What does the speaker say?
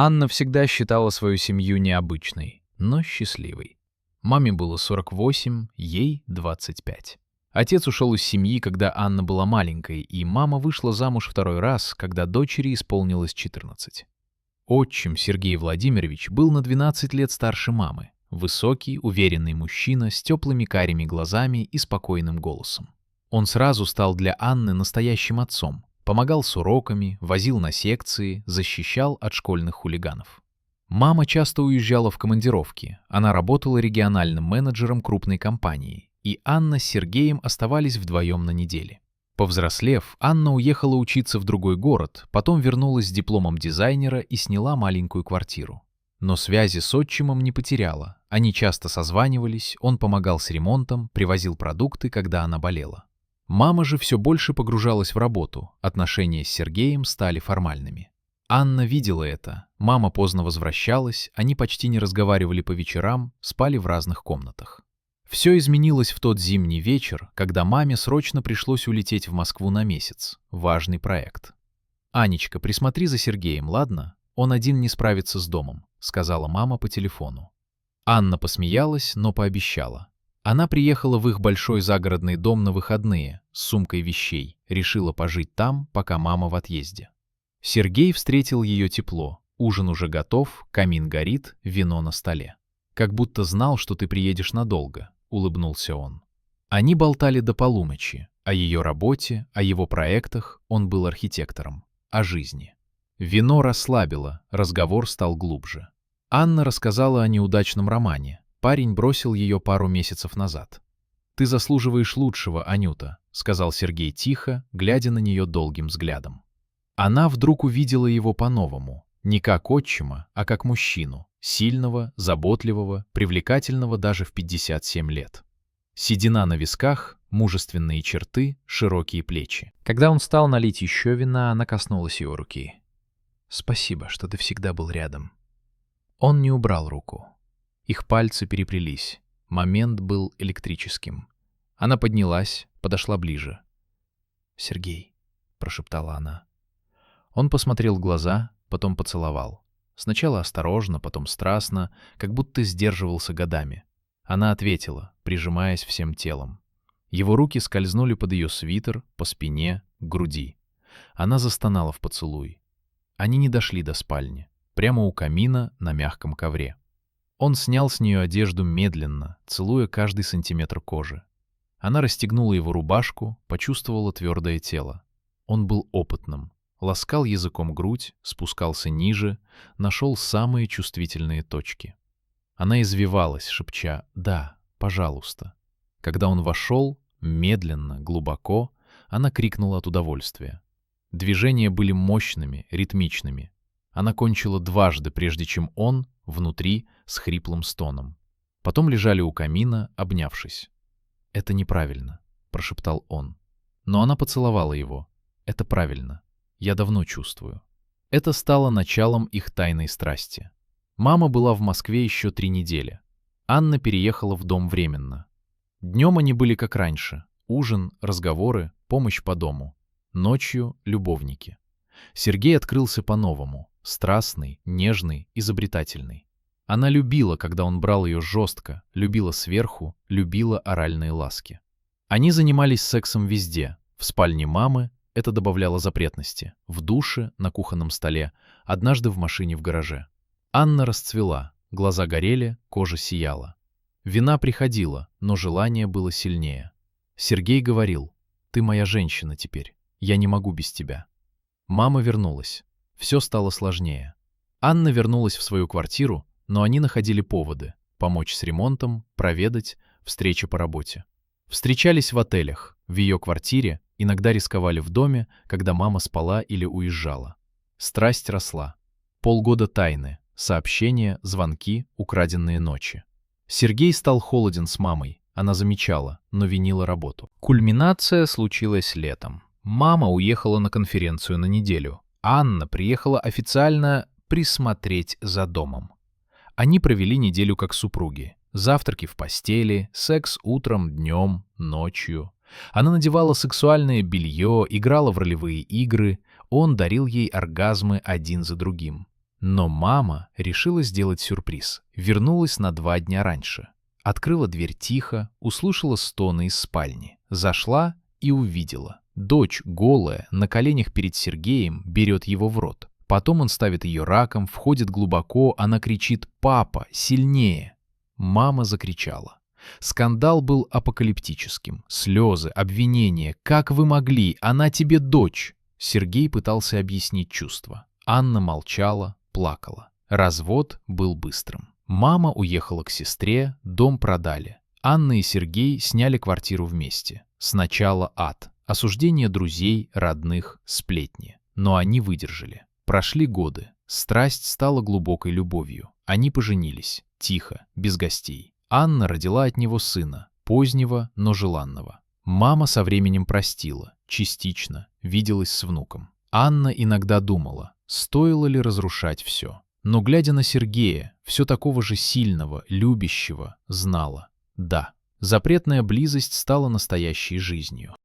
Анна всегда считала свою семью необычной, но счастливой. Маме было 48, ей 25. Отец ушел из семьи, когда Анна была маленькой, и мама вышла замуж второй раз, когда дочери исполнилось 14. Отчим Сергей Владимирович был на 12 лет старше мамы. Высокий, уверенный мужчина с теплыми карими глазами и спокойным голосом. Он сразу стал для Анны настоящим отцом. Помогал с уроками, возил на секции, защищал от школьных хулиганов. Мама часто уезжала в командировки. Она работала региональным менеджером крупной компании, и Анна с Сергеем оставались вдвоем на неделе. Повзрослев, Анна уехала учиться в другой город, потом вернулась с дипломом дизайнера и сняла маленькую квартиру. Но связи с отчимом не потеряла. Они часто созванивались, он помогал с ремонтом, привозил продукты, когда она болела. Мама же все больше погружалась в работу, отношения с Сергеем стали формальными. Анна видела это, мама поздно возвращалась, они почти не разговаривали по вечерам, спали в разных комнатах. Все изменилось в тот зимний вечер, когда маме срочно пришлось улететь в Москву на месяц. Важный проект. «Анечка, присмотри за Сергеем, ладно? Он один не справится с домом», — сказала мама по телефону. Анна посмеялась, но пообещала. Она приехала в их большой загородный дом на выходные с сумкой вещей, решила пожить там, пока мама в отъезде. Сергей встретил ее тепло. Ужин уже готов, камин горит, вино на столе. «Как будто знал, что ты приедешь надолго», — улыбнулся он. Они болтали до полуночи, о ее работе, о его проектах, он был архитектором, о жизни. Вино расслабило, разговор стал глубже. Анна рассказала о неудачном романе. Парень бросил ее пару месяцев назад. «Ты заслуживаешь лучшего, Анюта», — сказал Сергей тихо, глядя на нее долгим взглядом. Она вдруг увидела его по-новому, не как отчима, а как мужчину, сильного, заботливого, привлекательного даже в 57 лет. Седина на висках, мужественные черты, широкие плечи. Когда он стал налить еще вина, она коснулась его руки. «Спасибо, что ты всегда был рядом». Он не убрал руку. Их пальцы переплелись. Момент был электрическим. Она поднялась, подошла ближе. «Сергей», — прошептала она. Он посмотрел в глаза, потом поцеловал. Сначала осторожно, потом страстно, как будто сдерживался годами. Она ответила, прижимаясь всем телом. Его руки скользнули под ее свитер, по спине, к груди. Она застонала в поцелуй. Они не дошли до спальни, прямо у камина на мягком ковре. Он снял с нее одежду медленно, целуя каждый сантиметр кожи. Она расстегнула его рубашку, почувствовала твердое тело. Он был опытным. Ласкал языком грудь, спускался ниже, нашел самые чувствительные точки. Она извивалась, шепча «да, пожалуйста». Когда он вошел, медленно, глубоко, она крикнула от удовольствия. Движения были мощными, ритмичными. Она кончила дважды, прежде чем он, внутри, с хриплым стоном. Потом лежали у камина, обнявшись. «Это неправильно», — прошептал он. Но она поцеловала его. «Это правильно. Я давно чувствую». Это стало началом их тайной страсти. Мама была в Москве еще 3 недели. Анна переехала в дом временно. Днем они были как раньше. Ужин, разговоры, помощь по дому. Ночью — любовники. Сергей открылся по-новому. Страстный, нежный, изобретательный. Она любила, когда он брал ее жестко, любила сверху, любила оральные ласки. Они занимались сексом везде. В спальне мамы, это добавляло запретности, в душе, на кухонном столе, однажды в машине в гараже. Анна расцвела, глаза горели, кожа сияла. Вина приходила, но желание было сильнее. Сергей говорил: «Ты моя женщина теперь, я не могу без тебя». Мама вернулась. Все стало сложнее. Анна вернулась в свою квартиру, но они находили поводы — помочь с ремонтом, проведать, встречи по работе. Встречались в отелях, в ее квартире, иногда рисковали в доме, когда мама спала или уезжала. Страсть росла. Полгода тайны, сообщения, звонки, украденные ночи. Сергей стал холоден с мамой, она замечала, но винила работу. Кульминация случилась летом. Мама уехала на конференцию на неделю. Анна приехала официально присмотреть за домом. Они провели неделю как супруги. Завтраки в постели, секс утром, днем, ночью. Она надевала сексуальное белье, играла в ролевые игры. Он дарил ей оргазмы один за другим. Но мама решила сделать сюрприз. Вернулась на 2 дня раньше. Открыла дверь тихо, услышала стоны из спальни. Зашла и увидела. Дочь, голая, на коленях перед Сергеем, берет его в рот. Потом он ставит ее раком, входит глубоко, она кричит «Папа, сильнее!». Мама закричала. Скандал был апокалиптическим. Слезы, обвинения. «Как вы могли? Она тебе дочь!». Сергей пытался объяснить чувства. Анна молчала, плакала. Развод был быстрым. Мама уехала к сестре, дом продали. Анна и Сергей сняли квартиру вместе. Сначала ад. Осуждение друзей, родных, сплетни. Но они выдержали. Прошли годы. Страсть стала глубокой любовью. Они поженились. Тихо, без гостей. Анна родила от него сына. Позднего, но желанного. Мама со временем простила. Частично. Виделась с внуком. Анна иногда думала, стоило ли разрушать все. Но, глядя на Сергея, все такого же сильного, любящего, знала. Да, запретная близость стала настоящей жизнью.